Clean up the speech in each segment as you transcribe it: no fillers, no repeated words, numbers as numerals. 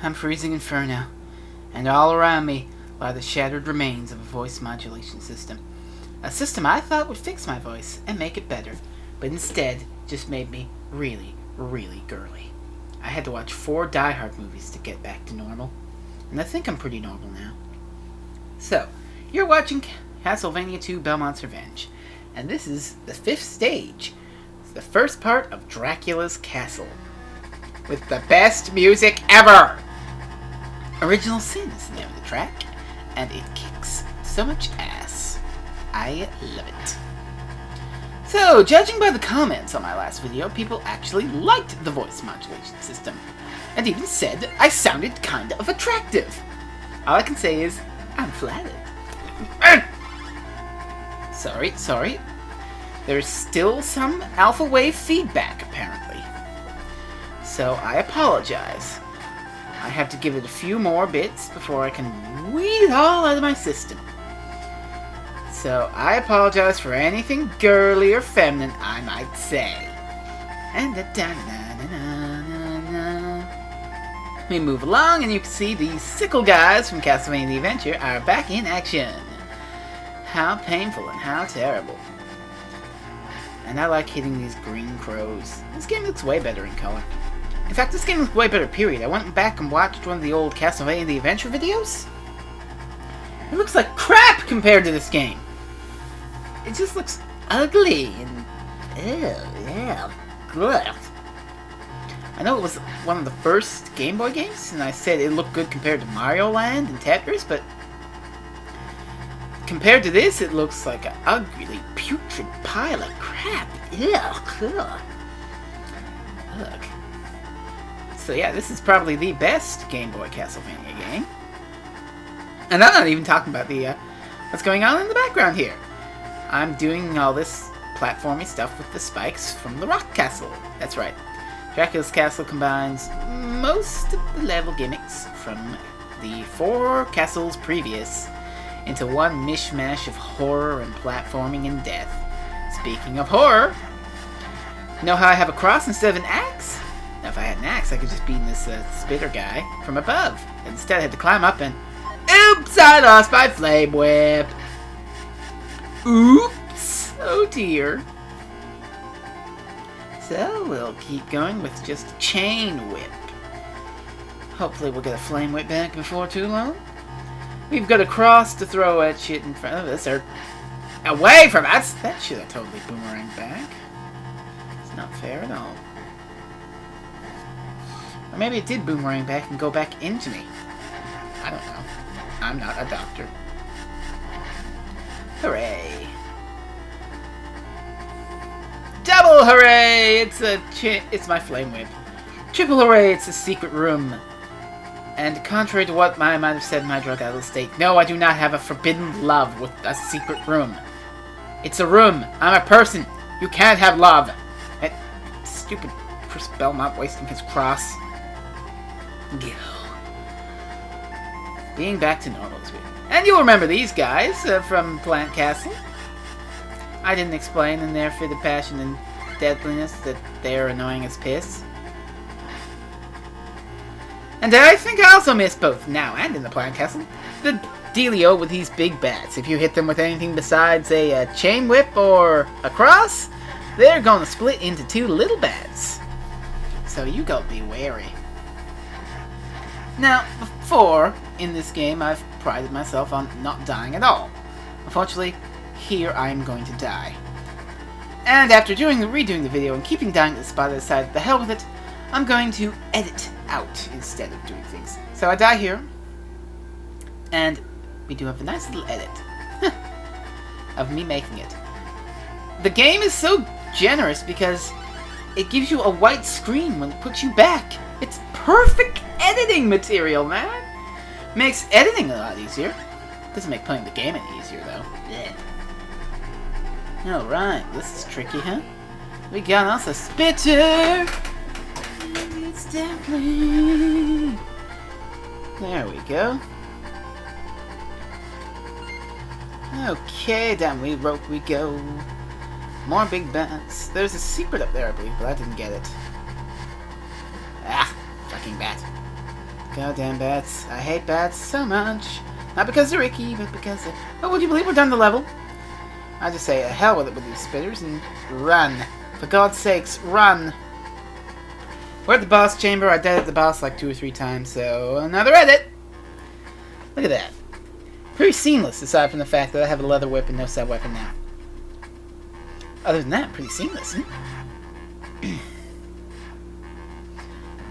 I'm freezing inferno, and all around me lie the shattered remains of a voice modulation system. A system I thought would fix my voice and make it better, but instead just made me really, really girly. I had to watch 4 Die Hard movies to get back to normal, and I think I'm pretty normal now. So, you're watching Castlevania 2 Belmont's Revenge, and this is the 5th stage. It's the first part of Dracula's Castle, with the best music ever! Original Sin is the name of the track, and it kicks so much ass. I love it. So, judging by the comments on my last video, people actually liked the voice modulation system, and even said I sounded kind of attractive. All I can say is, I'm flattered. Sorry. There's still some alpha wave feedback, apparently. So, I apologize. I have to give it a few more bits before I can weed it all out of my system. So, I apologize for anything girly or feminine I might say. And we move along, and you can see the sickle guys from Castlevania The Adventure are back in action. How painful and how terrible. And I like hitting these green crows. This game looks way better in color. In fact, this game looks way better, period. I went back and watched one of the old Castlevania The Adventure videos. It looks like crap compared to this game. It just looks ugly and... Ugh. I know it was one of the first Game Boy games, and I said it looked good compared to Mario Land and Tetris, but... compared to this, it looks like an ugly, putrid pile of crap. Ugh. So yeah, this is probably the best Game Boy Castlevania game. And I'm not even talking about the what's going on in the background here. I'm doing all this platformy stuff with the spikes from the Rock Castle. That's right. Dracula's Castle combines most of the level gimmicks from the 4 castles previous into one mishmash of horror and platforming and death. Speaking of horror, you know how I have a cross instead of an axe? Now if I had an axe, I could just beat this spitter guy from above. Instead I had to climb up and... Oops! I lost my flame whip! Oops! Oh dear. So we'll keep going with just a chain whip. Hopefully we'll get a flame whip back before too long. We've got a cross to throw at shit in front of us, or away from us! That should have totally boomeranged back. It's not fair at all. Or maybe it did boomerang back and go back into me. I don't know. I'm not a doctor. Hooray! Double hooray! It's my flame whip. Triple hooray! It's a secret room. And contrary to what I might have said in my drug-addled state, no, I do not have a forbidden love with a secret room. It's a room. I'm a person. You can't have love. That stupid Chris Belmont wasting his cross. Being back to normal is weird. And you'll remember these guys from Plant Castle. I didn't explain in their fit of passion and deadliness that they're annoying as piss. And I think I also missed both now and in the Plant Castle the dealio with these big bats. If you hit them with anything besides a chain whip or a cross, they're gonna split into 2 little bats. So you gotta be wary. Now, before, in this game, I've prided myself on not dying at all. Unfortunately, here I'm going to die. And after redoing the video and keeping dying at the spot, I decided, the hell with it, I'm going to edit out instead of doing things. So I die here, and we do have a nice little edit of me making it. The game is so generous because it gives you a white screen when it puts you back. It's perfect editing material, man! Makes editing a lot easier. Doesn't make playing the game any easier, though. Yeah. Alright, this is tricky, huh? We got us a spitter! It's definitely... There we go. Okay, down we rope we go. More big bats. There's a secret up there, I believe, but I didn't get it. Ah, fucking bat. Goddamn bats. I hate bats so much. Not because they're icky, but because they're... Oh, would you believe we're done the level? I just say, hell with it with these spitters and run. For God's sakes, run. We're at the boss chamber. I dead at the boss like 2 or 3 times, so another edit. Look at that. Pretty seamless, aside from the fact that I have a leather whip and no sub-weapon now. Other than that, pretty seamless.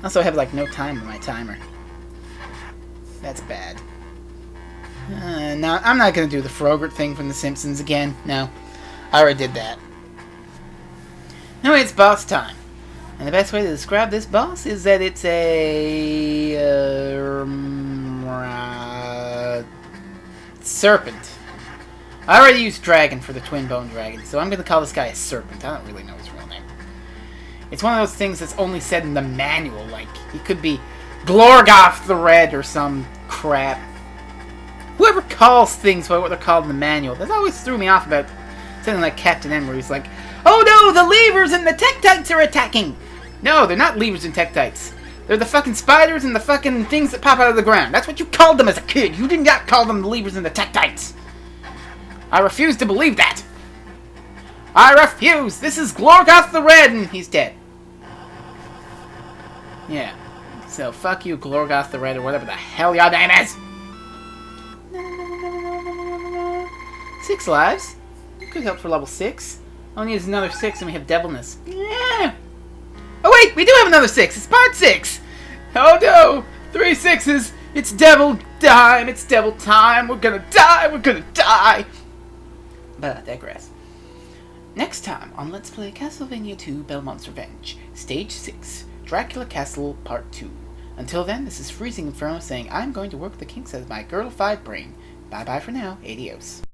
Also, I have like no time on my timer. That's bad. Now, I'm not going to do the Frogurt thing from The Simpsons again. No, I already did that. Anyway, it's boss time. And the best way to describe this boss is that it's a... serpent. I already used dragon for the twin bone dragon, so I'm going to call this guy a serpent. I don't really know his real name. It's one of those things that's only said in the manual, like, he could be Glorgoth the Red or some crap. Whoever calls things by what they're called in the manual, that always threw me off about something like Captain M, where he's like, oh no, the levers and the Tektites are attacking! No, they're not levers and Tektites. They're the fucking spiders and the fucking things that pop out of the ground. That's what you called them as a kid. You did not call them the levers and the Tektites. I refuse to believe that. I refuse! This is Glorgoth the Red, and he's dead. Yeah. So, fuck you, Glorgoth the Red, or whatever the hell your name is! 6 lives. Could help for level 6. All we need is another 6 and we have devilness. Yeah! Oh wait! We do have another 6! It's part 6! Oh no! 3 6s! It's devil time! It's devil time! We're gonna die! We're gonna die! But I digress. Next time on Let's Play Castlevania 2 Belmont's Revenge, Stage 6, Dracula Castle Part 2. Until then, this is Freezing Inferno saying I'm going to work the kinks out of my girlified brain. Bye bye for now. Adios.